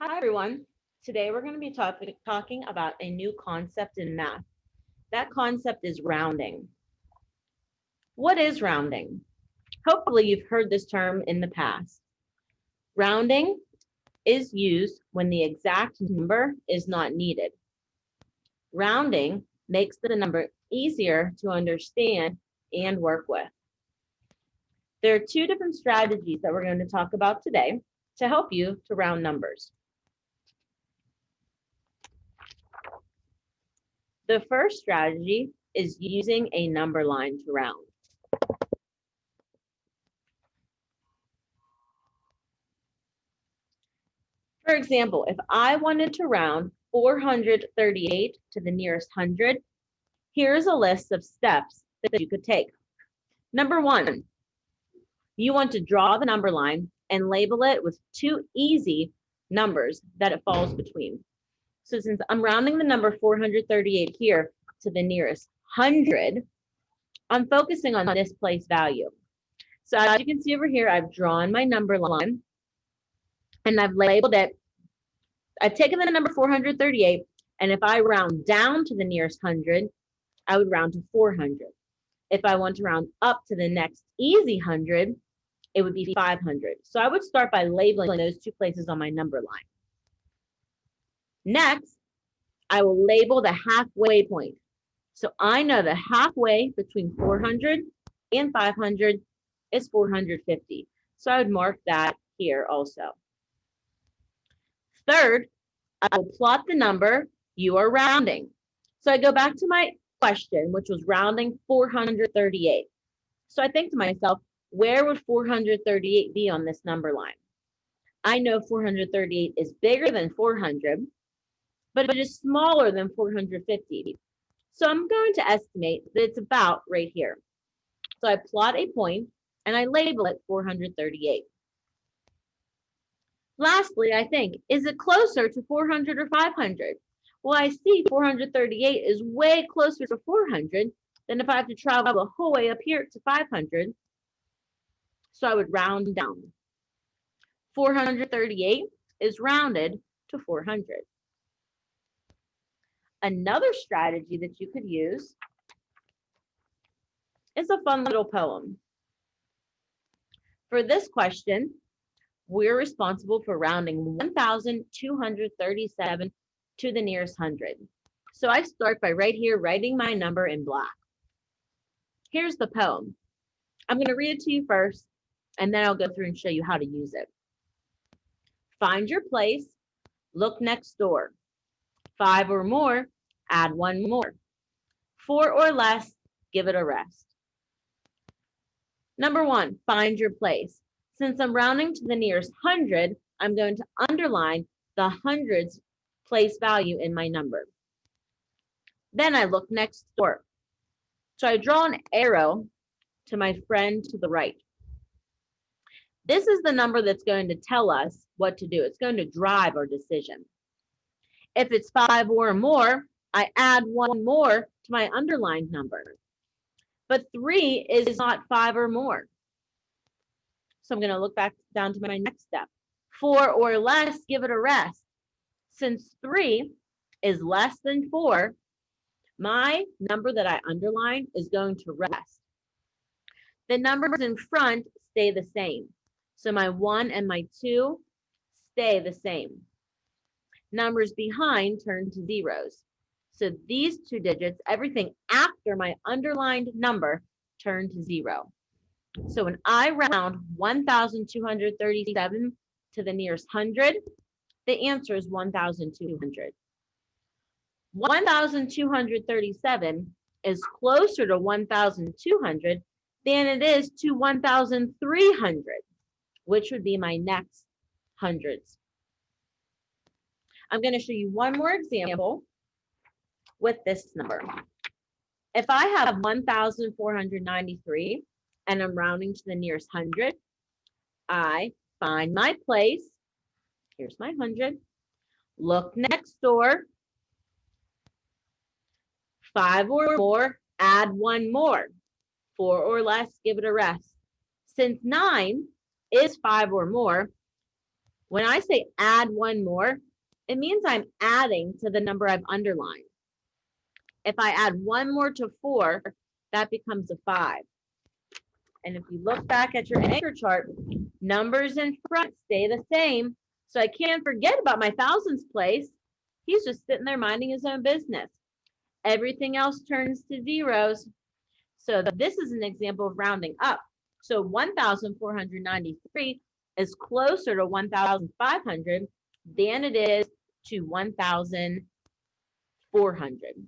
Hi, everyone. Today we're going to be talking about a new concept in math. That concept is rounding. What is rounding? Hopefully, you've heard this term in the past. Rounding is used when the exact number is not needed. Rounding makes the number easier to understand and work with. There are two different strategies that we're going to talk about today to help you to round numbers. The first strategy is using a number line to round. For example, if I wanted to round 438 to the nearest hundred, here's a list of steps that you could take. Number one, you want to draw the number line and label it with two easy numbers that it falls between. So since I'm rounding the number 438 here to the nearest hundred, I'm focusing on this place value. So as you can see over here, I've drawn my number line and I've labeled it. I've taken the number 438, and if I round down to the nearest hundred, I would round to 400. If I want to round up to the next easy hundred, it would be 500. So I would start by labeling those two places on my number line. Next, I will label the halfway point. So I know the halfway between 400 and 500 is 450. So I would mark that here also. Third, I will plot the number you are rounding. So I go back to my question, which was rounding 438. So I think to myself, where would 438 be on this number line? I know 438 is bigger than 400, but it is smaller than 450. So I'm going to estimate that it's about right here. So I plot a point and I label it 438. Lastly, I think, is it closer to 400 or 500? Well, I see 438 is way closer to 400 than if I have to travel the whole way up here to 500. So I would round down. 438 is rounded to 400. Another strategy that you could use is a fun little poem. For this question, we're responsible for rounding 1,237 to the nearest hundred. So I start by right here writing my number in black. Here's the poem. I'm going to read it to you first, and then I'll go through and show you how to use it. Find your place, look next door. 5 or more, add 1 more. 4 or less, give it a rest. Number 1, find your place. Since I'm rounding to the nearest hundred, I'm going to underline the hundreds place value in my number. Then I look next door. So I draw an arrow to my friend to the right. This is the number that's going to tell us what to do. It's going to drive our decision. If it's 5 or more, I add 1 more to my underlined number. But 3 is not 5 or more. So I'm going to look back down to my next step. 4 or less, give it a rest. Since 3 is less than 4, my number that I underline is going to rest. The numbers in front stay the same. So my 1 and my 2 stay the same. Numbers behind turn to zeros. So these two digits, everything after my underlined number, turn to 0. So when I round 1,237 to the nearest hundred, the answer is 1,200. 1,237 is closer to 1,200 than it is to 1,300, which would be my next hundreds. I'm going to show you one more example with this number. If I have 1,493 and I'm rounding to the nearest hundred, I find my place. Here's my hundred. Look next door. 5 or more, add 1 more. 4 or less, give it a rest. Since 9 is 5 or more, When I say add one more, it means I'm adding to the number I've underlined. If I add one more to 4, that becomes a 5. And if you look back at your anchor chart, numbers in front stay the same. So I can't forget about my thousands place. He's just sitting there minding his own business. Everything else turns to zeros. So this is an example of rounding up. So 1,493 is closer to 1,500 than it is to 1,400.